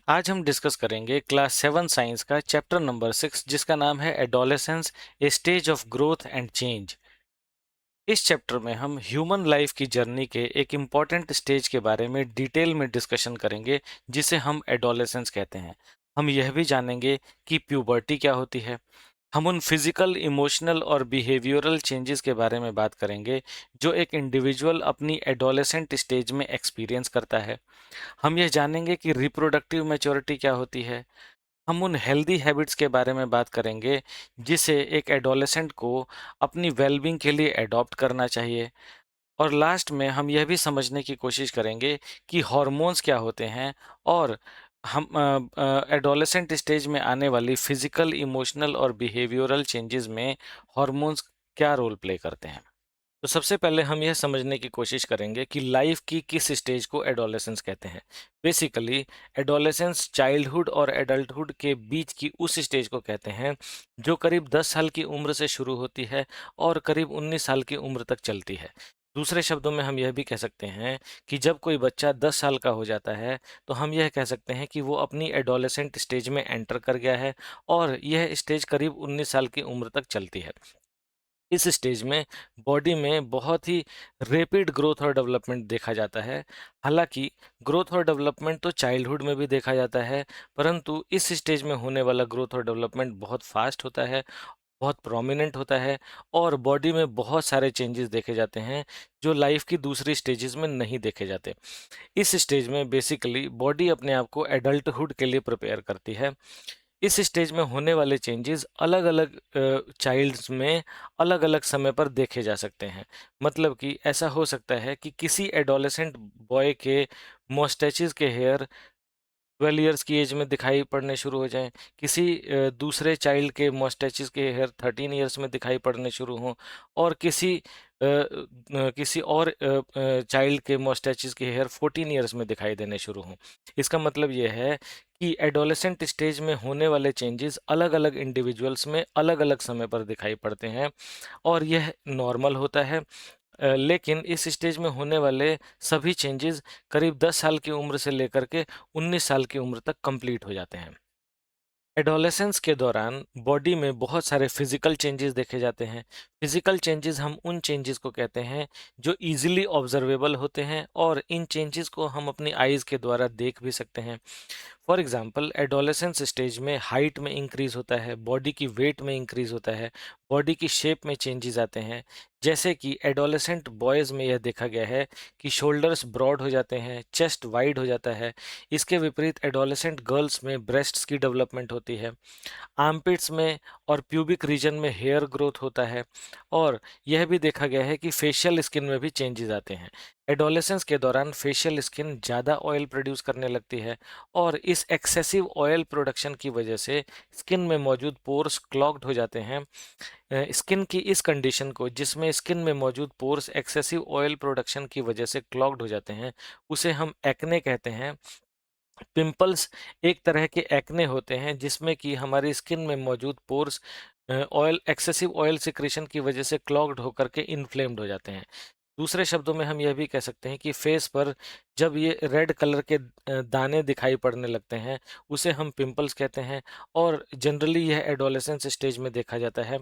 आज हम डिस्कस करेंगे क्लास 7 साइंस का चैप्टर नंबर 6 जिसका नाम है adolescence a stage of growth and change. इस चैप्टर में हम ह्यूमन लाइफ की जर्नी के एक इम्पॉर्टेंट स्टेज के बारे में डिटेल में डिस्कशन करेंगे जिसे हम एडोलेसेंस कहते हैं। हम यह भी जानेंगे कि प्यूबर्टी क्या होती है। हम उन फिजिकल, इमोशनल और बिहेवियरल चेंजेस के बारे में बात करेंगे जो एक इंडिविजुअल अपनी एडोलेसेंट स्टेज में एक्सपीरियंस करता है। हम यह जानेंगे कि रिप्रोडक्टिव मैच्योरिटी क्या होती है। हम उन हेल्दी हैबिट्स के बारे में बात करेंगे जिसे एक एडोलेसेंट को अपनी वेलबींग के लिए अडॉप्ट करना चाहिए। और लास्ट में हम यह भी समझने की कोशिश करेंगे कि हॉर्मोन्स क्या होते हैं और हम एडोलेसेंट स्टेज में आने वाली फिजिकल, इमोशनल और बिहेवियरल चेंजेस में हॉर्मोन्स क्या रोल प्ले करते हैं। तो सबसे पहले हम यह समझने की कोशिश करेंगे कि लाइफ की किस स्टेज को एडोलेसेंस कहते हैं। बेसिकली एडोलेसेंस चाइल्डहुड और एडल्टहुड के बीच की उस स्टेज को कहते हैं जो करीब 10 साल की उम्र से शुरू होती है और करीब 19 साल की उम्र तक चलती है। दूसरे शब्दों में हम यह भी कह सकते हैं कि जब कोई बच्चा 10 साल का हो जाता है तो हम यह कह सकते हैं कि वो अपनी एडोलेसेंट स्टेज में एंटर कर गया है और यह स्टेज करीब 19 साल की उम्र तक चलती है। इस स्टेज में बॉडी में बहुत ही रैपिड ग्रोथ और डेवलपमेंट देखा जाता है। हालांकि ग्रोथ और डेवलपमेंट तो चाइल्डहुड में भी देखा जाता है, परंतु इस स्टेज में होने वाला ग्रोथ और डेवलपमेंट बहुत फास्ट होता है, बहुत प्रोमिनेंट होता है और बॉडी में बहुत सारे चेंजेस देखे जाते हैं जो लाइफ की दूसरी स्टेजेस में नहीं देखे जाते। इस स्टेज में बेसिकली बॉडी अपने आप को एडल्टहुड के लिए प्रिपेयर करती है। इस स्टेज में होने वाले चेंजेस अलग अलग चाइल्ड्स में अलग अलग समय पर देखे जा सकते हैं। मतलब कि ऐसा हो सकता है कि किसी एडोलेसेंट बॉय के मोस्टैचेस के हेयर 12 इयर्स की एज में दिखाई पड़ने शुरू हो जाएं, किसी दूसरे चाइल्ड के मोस्टैचेस के हेयर 13 इयर्स में दिखाई पड़ने शुरू हों और किसी और चाइल्ड के मोस्टैचेस के हेयर 14 इयर्स में दिखाई देने शुरू हों। इसका मतलब यह है कि एडोलेसेंट स्टेज में होने वाले चेंजेस अलग अलग इंडिविजुअल्स में अलग अलग समय पर दिखाई पड़ते हैं और यह नॉर्मल होता है। लेकिन इस स्टेज में होने वाले सभी चेंजेस करीब 10 साल की उम्र से लेकर के 19 साल की उम्र तक कंप्लीट हो जाते हैं। एडोलेसेंस के दौरान बॉडी में बहुत सारे फिजिकल चेंजेस देखे जाते हैं। फिजिकल चेंजेस हम उन चेंजेस को कहते हैं जो इजीली ऑब्जर्वेबल होते हैं और इन चेंजेस को हम अपनी आईज के द्वारा देख भी सकते हैं। फॉर एग्जाम्पल एडोलेसेंस स्टेज में हाइट में इंक्रीज होता है, बॉडी की वेट में इंक्रीज होता है, बॉडी की शेप में चेंजेस आते हैं। जैसे कि एडोलेसेंट बॉयज़ में यह देखा गया है कि शोल्डर्स ब्रॉड हो जाते हैं, चेस्ट वाइड हो जाता है। इसके विपरीत एडोलेसेंट गर्ल्स में ब्रेस्ट्स की डेवलपमेंट होती है, आर्मपिट्स में और प्यूबिक रीजन में हेयर ग्रोथ होता है और यह भी देखा गया है कि फेशियल स्किन में भी चेंजेस आते हैं। एडोलेसेंस के दौरान फेशियल स्किन ज़्यादा ऑयल प्रोड्यूस करने लगती है और इस एक्सेसिव ऑयल प्रोडक्शन की वजह से स्किन में मौजूद पोर्स क्लॉग्ड हो जाते हैं। स्किन की इस कंडीशन को, जिसमें स्किन में मौजूद पोर्स एक्सेसिव ऑयल प्रोडक्शन की वजह से क्लॉग्ड हो जाते हैं, उसे हम एक्ने कहते हैं। पिंपल्स एक तरह के एक्ने होते हैं जिसमें कि हमारी स्किन में मौजूद pores oil excessive oil secretion की वजह से क्लॉग्ड होकर के इन्फ्लेम्ड हो जाते हैं। दूसरे शब्दों में हम यह भी कह सकते हैं कि फेस पर जब ये रेड कलर के दाने दिखाई पड़ने लगते हैं उसे हम पिंपल्स कहते हैं और जनरली यह एडोलेसेंस स्टेज में देखा जाता है।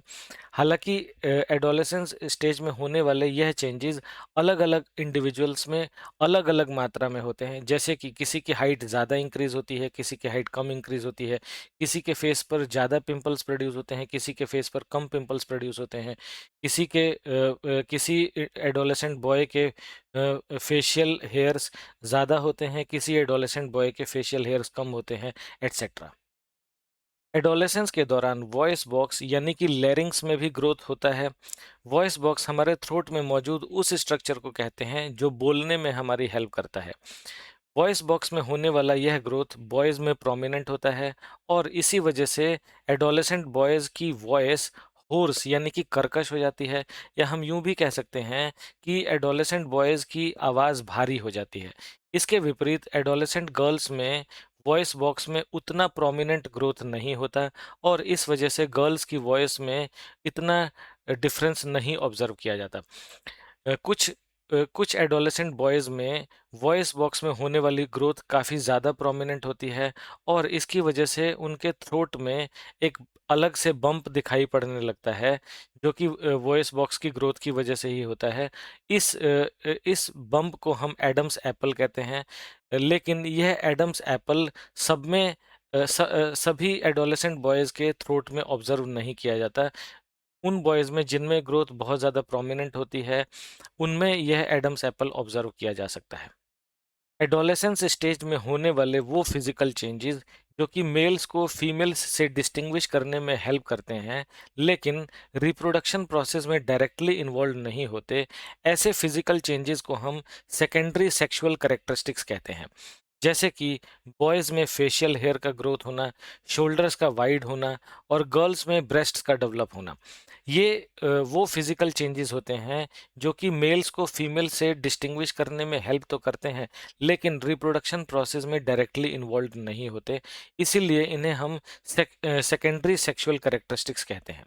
हालांकि एडोलेसेंस स्टेज में होने वाले यह चेंजेस अलग अलग इंडिविजुअल्स में अलग अलग मात्रा में होते हैं। जैसे कि किसी की हाइट ज़्यादा इंक्रीज होती है, किसी की हाइट कम इंक्रीज होती है, किसी के फेस पर ज़्यादा पिंपल्स प्रोड्यूस होते हैं, किसी के फेस पर कम पिंपल्स प्रोड्यूस होते हैं, किसी एडोलेसेंट बॉय के फेशियल हेयर्स ज़्यादा होते हैं, किसी एडोलेसेंट बॉय के फेशियल हेयर्स कम होते हैं, एट्सेट्रा। एडोलेसेंस के दौरान वॉइस बॉक्स यानी कि लेरिंग्स में भी ग्रोथ होता है। वॉइस बॉक्स हमारे थ्रोट में मौजूद उस स्ट्रक्चर को कहते हैं जो बोलने में हमारी हेल्प करता है। वॉइस बॉक्स में होने वाला यह ग्रोथ बॉयज़ में प्रोमिनेंट होता है और इसी वजह से एडोलेसेंट बॉयज़ की वॉइस होर्स यानी कि कर्कश हो जाती है, या हम यूं भी कह सकते हैं कि एडोलेसेंट बॉयज़ की आवाज़ भारी हो जाती है। इसके विपरीत एडोलेसेंट गर्ल्स में वॉइस बॉक्स में उतना प्रोमिनेंट ग्रोथ नहीं होता और इस वजह से गर्ल्स की वॉइस में इतना डिफरेंस नहीं ऑब्जर्व किया जाता। कुछ कुछ एडोलेसेंट बॉयज़ में वॉइस बॉक्स में होने वाली ग्रोथ काफ़ी ज़्यादा प्रोमिनेंट होती है और इसकी वजह से उनके थ्रोट में एक अलग से बम्प दिखाई पड़ने लगता है, जो कि वॉइस बॉक्स की ग्रोथ की वजह से ही होता है। इस बम्प को हम एडम्स एप्पल कहते हैं। लेकिन यह एडम्स एप्पल सब में सभी एडोलेसेंट बॉयज़ के थ्रोट में ऑब्ज़र्व नहीं किया जाता। उन बॉयज़ में जिनमें ग्रोथ बहुत ज़्यादा प्रोमिनेंट होती है, उनमें यह एडम्स एप्पल ऑब्जर्व किया जा सकता है। एडोलेसेंस स्टेज में होने वाले वो फिजिकल चेंजेस जो कि मेल्स को फीमेल्स से डिस्टिंग्विश करने में हेल्प करते हैं, लेकिन रिप्रोडक्शन प्रोसेस में डायरेक्टली इन्वॉल्व नहीं होते, ऐसे फिजिकल चेंजेस को हम सेकेंडरी सेक्सुअल कैरेक्टरिस्टिक्स कहते हैं। जैसे कि बॉयज़ में फेशियल हेयर का ग्रोथ होना, शोल्डर्स का वाइड होना और गर्ल्स में ब्रेस्ट्स का डेवलप होना। ये वो फिजिकल चेंजेस होते हैं जो कि मेल्स को फीमेल से डिस्टिंग्विश करने में हेल्प तो करते हैं, लेकिन रिप्रोडक्शन प्रोसेस में डायरेक्टली इन्वॉल्व नहीं होते। इसीलिए इन्हें हम सेकेंडरी सेक्सुअल कैरेक्टरिस्टिक्स कहते हैं।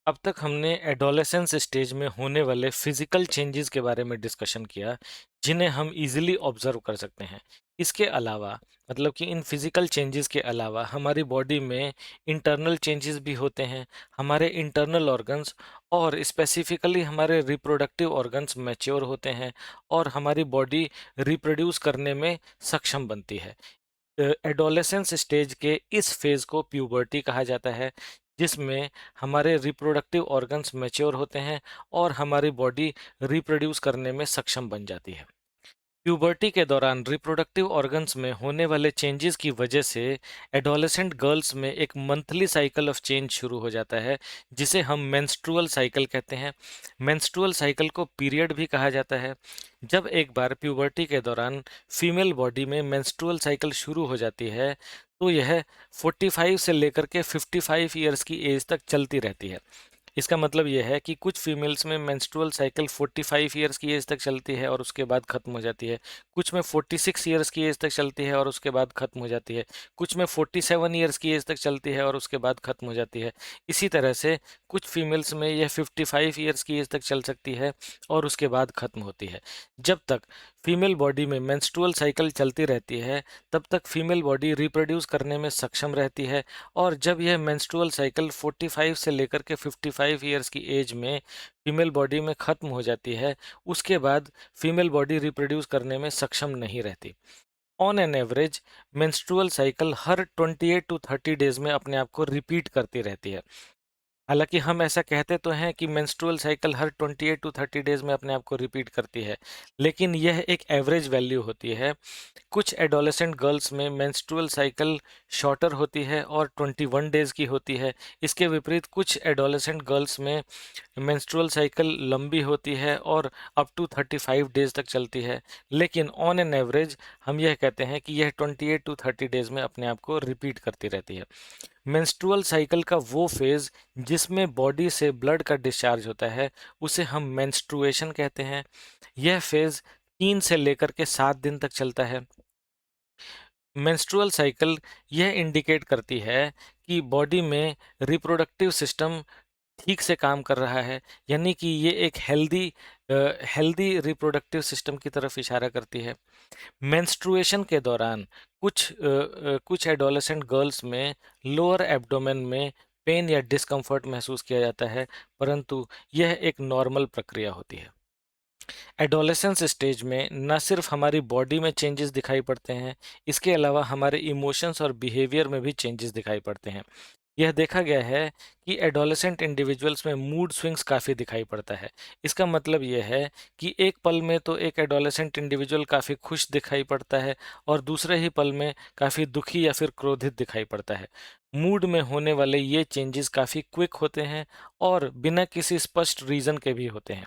अब तक हमने एडोलेसेंस स्टेज में होने वाले फिजिकल चेंजेस के बारे में डिस्कशन किया, जिन्हें हम इजीली ऑब्जर्व कर सकते हैं। इसके अलावा मतलब कि इन फिजिकल चेंजेस के अलावा हमारी बॉडी में इंटरनल चेंजेस भी होते हैं। हमारे इंटरनल ऑर्गन्स और स्पेसिफिकली हमारे रिप्रोडक्टिव ऑर्गन्स मैच्योर होते हैं और हमारी बॉडी रिप्रोड्यूस करने में सक्षम बनती है। एडोलेसेंस स्टेज के इस फेज को प्यूबर्टी कहा जाता है, जिसमें हमारे रिप्रोडक्टिव ऑर्गन्स मैच्योर होते हैं और हमारी बॉडी रिप्रोड्यूस करने में सक्षम बन जाती है। प्यूबर्टी के दौरान रिप्रोडक्टिव ऑर्गन्स में होने वाले चेंजेस की वजह से एडोलेसेंट गर्ल्स में एक मंथली साइकिल ऑफ चेंज शुरू हो जाता है, जिसे हम मेंस्ट्रुअल साइकिल कहते हैं। मेंस्ट्रुअल साइकिल को पीरियड भी कहा जाता है। जब एक बार प्यूबर्टी के दौरान फीमेल बॉडी में मेंस्ट्रुअल साइकिल शुरू हो जाती है, तो यह 45 से लेकर के 55 ईयर्स की एज तक चलती रहती है। इसका मतलब यह है कि कुछ फीमेल्स में मेंस्ट्रुअल साइकिल 45 ईयर्स की एज तक चलती है और उसके बाद खत्म हो जाती है। कुछ में 46 ईयर्स की एज तक चलती है और उसके बाद खत्म हो जाती है। कुछ में 47 ईयर्स की एज तक चलती है और उसके बाद खत्म हो जाती है। इसी तरह से कुछ फीमेल्स में यह 55 ईयर्स की एज तक चल सकती है और उसके बाद खत्म होती है। जब तक फीमेल बॉडी में मेंस्ट्रुअल साइकिल चलती रहती है, तब तक फीमेल बॉडी रिप्रोड्यूस करने में सक्षम रहती है और जब यह मेंस्ट्रुअल साइकिल 45 से लेकर के 55 ईयर्स की एज में फीमेल बॉडी में ख़त्म हो जाती है, उसके बाद फीमेल बॉडी रिप्रोड्यूस करने में सक्षम नहीं रहती। On an average menstrual cycle हर 28 टू 30 डेज में अपने आप को रिपीट करती रहती है। हालांकि हम ऐसा कहते तो हैं कि मेंस्ट्रुअल साइकिल हर 28 टू 30 डेज में अपने आप को रिपीट करती है, लेकिन यह एक एवरेज वैल्यू होती है। कुछ एडोलेसेंट गर्ल्स में मेंस्ट्रुअल साइकिल शॉर्टर होती है और 21 डेज की होती है। इसके विपरीत कुछ एडोलेसेंट गर्ल्स में मेंस्ट्रुअल साइकिल लंबी होती है और अप टू 35 डेज तक चलती है, लेकिन ऑन एन एवरेज हम यह कहते हैं कि यह 28 टू 30 डेज में अपने आप को रिपीट करती रहती है। मेंस्ट्रुअल साइकिल का वो फेज जिसमें बॉडी से ब्लड का डिस्चार्ज होता है, उसे हम मेंस्ट्रुएशन कहते हैं। यह फेज 3 से लेकर के 7 दिन तक चलता है। मेंस्ट्रुअल साइकिल यह इंडिकेट करती है कि बॉडी में रिप्रोडक्टिव सिस्टम ठीक से काम कर रहा है, यानी कि ये एक हेल्दी रिप्रोडक्टिव सिस्टम की तरफ इशारा करती है। मेंस्ट्रुएशन के दौरान कुछ एडोलेसेंट गर्ल्स में लोअर एब्डोमेन में पेन या डिस्कम्फर्ट महसूस किया जाता है, परंतु यह एक नॉर्मल प्रक्रिया होती है। एडोलेसेंस स्टेज में न सिर्फ हमारी बॉडी में चेंजेस दिखाई पड़ते हैं, इसके अलावा हमारे इमोशंस और बिहेवियर में भी चेंजेस दिखाई पड़ते हैं। यह देखा गया है कि एडोलेसेंट इंडिविजुअल्स में मूड स्विंग्स काफ़ी दिखाई पड़ता है। इसका मतलब यह है कि एक पल में तो एक एडोलेसेंट इंडिविजुअल काफ़ी खुश दिखाई पड़ता है और दूसरे ही पल में काफ़ी दुखी या फिर क्रोधित दिखाई पड़ता है। मूड में होने वाले ये चेंजेस काफ़ी क्विक होते हैं और बिना किसी स्पष्ट रीज़न के भी होते हैं।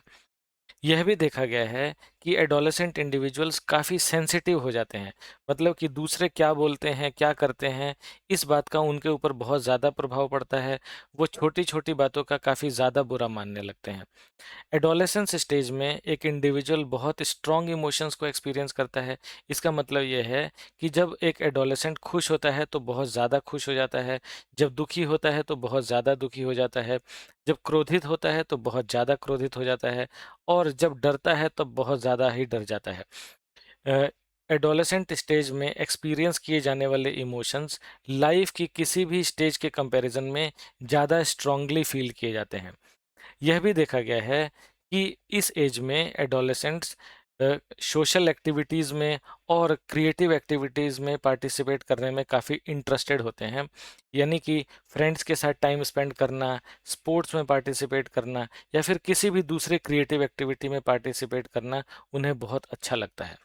यह भी देखा गया है कि एडोलेसेंट इंडिविजुअल्स काफ़ी सेंसिटिव हो जाते हैं। मतलब कि दूसरे क्या बोलते हैं, क्या करते हैं, इस बात का उनके ऊपर बहुत ज़्यादा प्रभाव पड़ता है। वो छोटी-छोटी बातों का काफ़ी ज़्यादा बुरा मानने लगते हैं। एडोलेसेंस स्टेज में एक इंडिविजुअल बहुत स्ट्रॉन्ग इमोशंस को एक्सपीरियंस करता है। इसका मतलब ये है कि जब एक एडोलेसेंट खुश होता है तो बहुत ज़्यादा खुश हो जाता है, जब दुखी होता है तो बहुत ज़्यादा दुखी हो जाता है, जब क्रोधित होता है तो बहुत ज़्यादा क्रोधित हो जाता है और जब डरता है तो बहुत ज़्यादा ही डर जाता है। एडोलेसेंट स्टेज में एक्सपीरियंस किए जाने वाले इमोशंस लाइफ की किसी भी स्टेज के कंपैरिजन में ज़्यादा स्ट्रांगली फील किए जाते हैं। यह भी देखा गया है कि इस एज में एडोलेसेंट्स सोशल एक्टिविटीज़ में और क्रिएटिव एक्टिविटीज़ में पार्टिसिपेट करने में काफ़ी इंटरेस्टेड होते हैं। यानी कि फ्रेंड्स के साथ टाइम स्पेंड करना, स्पोर्ट्स में पार्टिसिपेट करना या फिर किसी भी दूसरे क्रिएटिव एक्टिविटी में पार्टिसिपेट करना उन्हें बहुत अच्छा लगता है।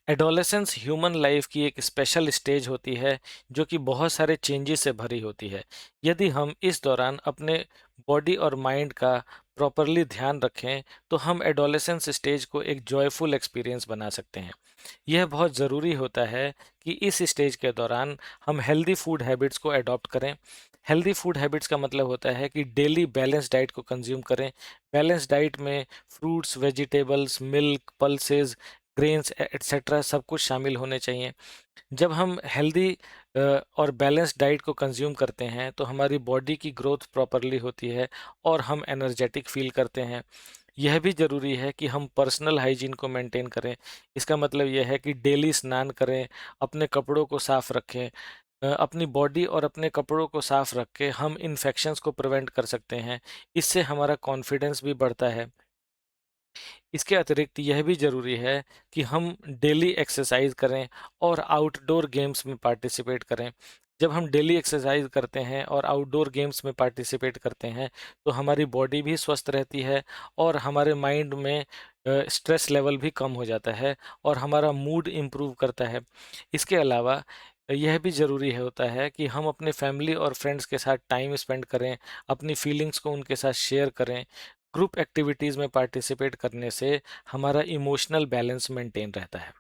एडोलेसेंस ह्यूमन लाइफ की एक स्पेशल स्टेज होती है जो कि बहुत सारे चेंजेस से भरी होती है। यदि हम इस दौरान अपने बॉडी और माइंड का प्रॉपरली ध्यान रखें तो हम एडोलेसेंस स्टेज को एक जॉयफुल एक्सपीरियंस बना सकते हैं। यह बहुत ज़रूरी होता है कि इस स्टेज के दौरान हम हेल्दी फूड हैबिट्स को अडॉप्ट करें। हेल्दी फूड हैबिट्स का मतलब होता है कि डेली बैलेंस डाइट को कंज्यूम करें। बैलेंस डाइट में fruits, vegetables, milk, pulses, grains etcetera सब कुछ शामिल होने चाहिए। जब हम हेल्दी और बैलेंस डाइट को कंज्यूम करते हैं तो हमारी बॉडी की ग्रोथ प्रॉपरली होती है और हम एनर्जेटिक फील करते हैं। यह भी ज़रूरी है कि हम पर्सनल हाइजीन को मेंटेन करें। इसका मतलब यह है कि डेली स्नान करें, अपने कपड़ों को साफ रखें। अपनी बॉडी और अपने कपड़ों को साफ रख के हम इन्फेक्शंस को प्रिवेंट कर सकते हैं। इससे हमारा कॉन्फिडेंस भी बढ़ता है। इसके अतिरिक्त यह भी ज़रूरी है कि हम डेली एक्सरसाइज करें और आउटडोर गेम्स में पार्टिसिपेट करें। जब हम डेली एक्सरसाइज करते हैं और आउटडोर गेम्स में पार्टिसिपेट करते हैं तो हमारी बॉडी भी स्वस्थ रहती है और हमारे माइंड में स्ट्रेस लेवल भी कम हो जाता है और हमारा मूड इम्प्रूव करता है। इसके अलावा यह भी ज़रूरी होता है कि हम अपने फैमिली और फ्रेंड्स के साथ टाइम स्पेंड करें, अपनी फीलिंग्स को उनके साथ शेयर करें। ग्रुप एक्टिविटीज़ में पार्टिसिपेट करने से हमारा इमोशनल बैलेंस मेंटेन रहता है।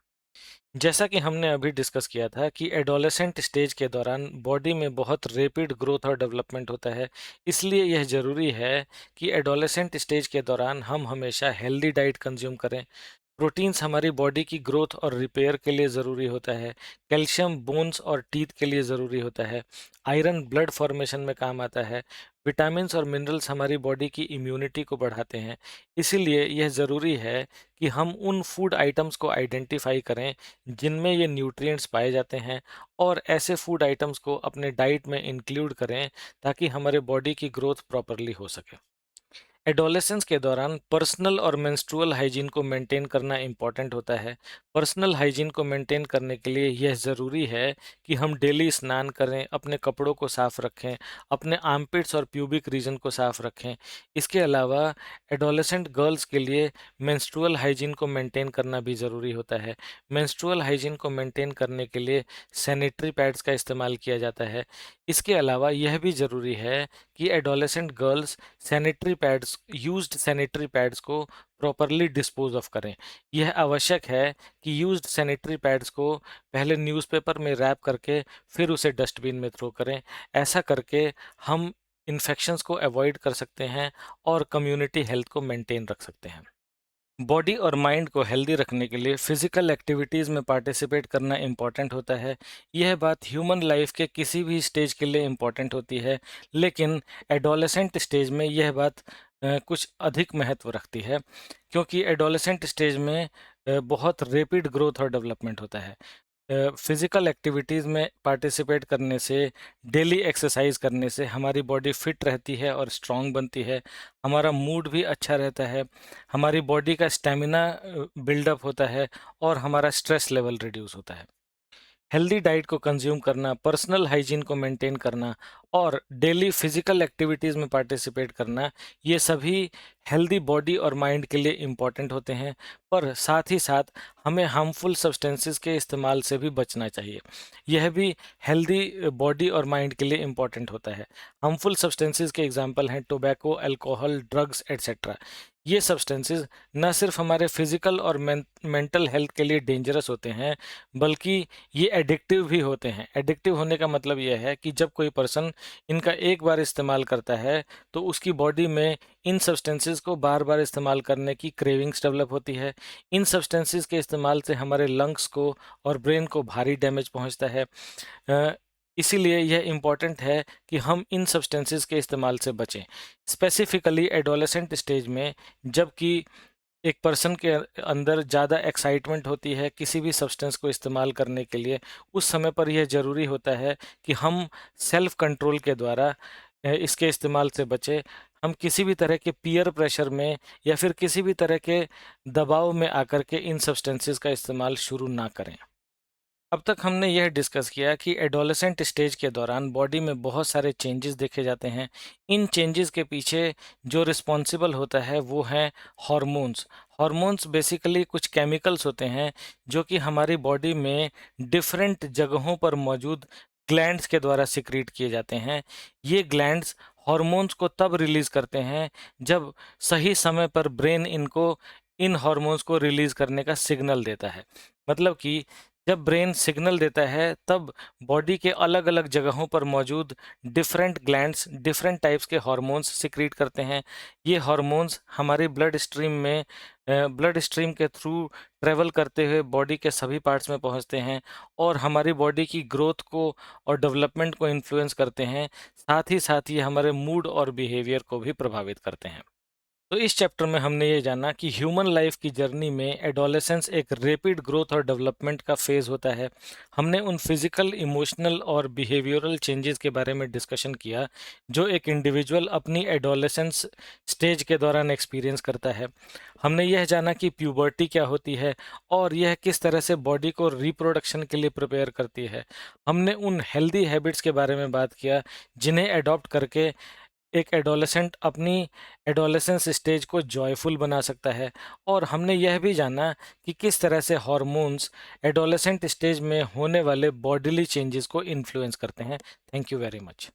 जैसा कि हमने अभी डिस्कस किया था कि एडोलेसेंट स्टेज के दौरान बॉडी में बहुत रैपिड ग्रोथ और डेवलपमेंट होता है। इसलिए यह ज़रूरी है कि एडोलेसेंट स्टेज के दौरान हम हमेशा हेल्दी डाइट कंज्यूम करें। प्रोटीन्स हमारी बॉडी की ग्रोथ और रिपेयर के लिए ज़रूरी होता है। कैल्शियम बोन्स और टीथ के लिए ज़रूरी होता है। आयरन ब्लड फॉर्मेशन में काम आता है। विटामिन्स और मिनरल्स हमारी बॉडी की इम्यूनिटी को बढ़ाते हैं। इसीलिए यह ज़रूरी है कि हम उन फूड आइटम्स को आइडेंटिफाई करें जिनमें ये न्यूट्रिएंट्स पाए जाते हैं और ऐसे फूड आइटम्स को अपने डाइट में इंक्लूड करें ताकि हमारे बॉडी की ग्रोथ प्रॉपरली हो सके। एडोलेसेंस के दौरान पर्सनल और मेंस्ट्रुअल हाइजीन को मेंटेन करना इम्पॉर्टेंट होता है। पर्सनल हाइजीन को मेंटेन करने के लिए यह ज़रूरी है कि हम डेली स्नान करें, अपने कपड़ों को साफ रखें, अपने आर्मपिट्स और प्यूबिक रीजन को साफ रखें। इसके अलावा एडोलेसेंट गर्ल्स के लिए मेंस्ट्रुअल हाइजीन को मेंटेन करना भी ज़रूरी होता है। मेंस्ट्रुअल हाइजीन को मेंटेन करने के लिए सैनिटरी पैड्स का इस्तेमाल किया जाता है। इसके अलावा यह भी ज़रूरी है कि adolescent girls used sanitary pads को प्रॉपरली डिस्पोज ऑफ करें। यह आवश्यक है कि यूज्ड सैनिटरी पैड्स को पहले न्यूज़पेपर में रैप करके फिर उसे डस्टबिन में थ्रो करें। ऐसा करके हम इन्फेक्शंस को अवॉइड कर सकते हैं और कम्युनिटी हेल्थ को मेंटेन रख सकते हैं। बॉडी और माइंड को हेल्दी रखने के लिए फिजिकल एक्टिविटीज़ में पार्टिसिपेट करना इम्पॉर्टेंट होता है। यह बात ह्यूमन लाइफ के किसी भी स्टेज के लिए इम्पॉर्टेंट होती है, लेकिन एडोलेसेंट स्टेज में यह बात कुछ अधिक महत्व रखती है क्योंकि एडोलेसेंट स्टेज में बहुत रैपिड ग्रोथ और डेवलपमेंट होता है। फिज़िकल एक्टिविटीज़ में पार्टिसिपेट करने से, डेली एक्सरसाइज करने से हमारी बॉडी फिट रहती है और स्ट्रांग बनती है। हमारा मूड भी अच्छा रहता है, हमारी बॉडी का स्टेमिना बिल्डअप होता है और हमारा स्ट्रेस लेवल रिड्यूस होता है। हेल्दी डाइट को कंज्यूम करना, पर्सनल हाइजीन को मेंटेन करना और डेली फिजिकल एक्टिविटीज़ में पार्टिसिपेट करना, ये सभी हेल्दी बॉडी और माइंड के लिए इम्पॉर्टेंट होते हैं, पर साथ ही साथ हमें हार्मफुल सब्सटेंसेस के इस्तेमाल से भी बचना चाहिए। यह भी हेल्दी बॉडी और माइंड के लिए इम्पॉर्टेंट होता है। हार्मफुल सब्सटेंसेस के एग्जांपल हैं टोबैको, अल्कोहल, ड्रग्स एट्सेट्रा। ये सब्सटेंसेस न सिर्फ हमारे फिजिकल और मेंटल हेल्थ के लिए डेंजरस होते हैं, बल्कि ये एडिक्टिव भी होते हैं। एडिक्टिव होने का मतलब यह है कि जब कोई पर्सन इनका एक बार इस्तेमाल करता है तो उसकी बॉडी में इन सब्सटेंसेस को बार बार इस्तेमाल करने की क्रेविंग्स डेवलप होती है। इन सब्सटेंसेस के इस्तेमाल से हमारे लंग्स को और ब्रेन को भारी डैमेज पहुंचता है। इसीलिए यह इम्पॉर्टेंट है कि हम इन सब्सटेंसेस के इस्तेमाल से बचें। स्पेसिफिकली एडोलेसेंट स्टेज में, जबकि एक पर्सन के अंदर ज़्यादा एक्साइटमेंट होती है किसी भी सब्सटेंस को इस्तेमाल करने के लिए, उस समय पर यह ज़रूरी होता है कि हम सेल्फ कंट्रोल के द्वारा इसके इस्तेमाल से बचें। हम किसी भी तरह के पीयर प्रेशर में या फिर किसी भी तरह के दबाव में आकर के इन सब्सटेंसेस का इस्तेमाल शुरू ना करें। अब तक हमने यह डिस्कस किया कि एडोलेसेंट स्टेज के दौरान बॉडी में बहुत सारे चेंजेस देखे जाते हैं। इन चेंजेस के पीछे जो रिस्पॉन्सिबल होता है वो हैं हॉर्मोन्स। हॉर्मोन्स बेसिकली कुछ केमिकल्स होते हैं जो कि हमारी बॉडी में डिफरेंट जगहों पर मौजूद ग्लैंड्स के द्वारा सिक्रीट किए जाते हैं। ये ग्लैंड्स हॉर्मोन्स को तब रिलीज करते हैं जब सही समय पर ब्रेन इनको इन हॉर्मोन्स को रिलीज करने का सिग्नल देता है। मतलब कि जब ब्रेन सिग्नल देता है तब बॉडी के अलग अलग जगहों पर मौजूद डिफरेंट ग्लैंड्स डिफरेंट टाइप्स के हार्मोन्स सिक्रीट करते हैं। ये हार्मोन्स हमारी ब्लड स्ट्रीम के थ्रू ट्रेवल करते हुए बॉडी के सभी पार्ट्स में पहुंचते हैं और हमारी बॉडी की ग्रोथ को और डेवलपमेंट को इन्फ्लुएंस करते हैं। साथ ही हमारे मूड और बिहेवियर को भी प्रभावित करते हैं। तो इस चैप्टर में हमने ये जाना कि ह्यूमन लाइफ की जर्नी में एडोलेसेंस एक रैपिड ग्रोथ और डेवलपमेंट का फेज़ होता है। हमने उन फिजिकल, इमोशनल और बिहेवियरल चेंजेस के बारे में डिस्कशन किया जो एक इंडिविजुअल अपनी एडोलेसेंस स्टेज के दौरान एक्सपीरियंस करता है। हमने यह जाना कि प्यूबर्टी क्या होती है और यह किस तरह से बॉडी को रिप्रोडक्शन के लिए प्रिपेयर करती है। हमने उन हेल्दी हैबिट्स के बारे में बात किया जिन्हें अडॉप्ट करके एक एडोलेसेंट अपनी एडोलेसेंस स्टेज को जॉयफुल बना सकता है। और हमने यह भी जाना कि किस तरह से हार्मोन्स एडोलेसेंट स्टेज में होने वाले बॉडीली चेंजेस को इन्फ्लुएंस करते हैं। Thank you very much.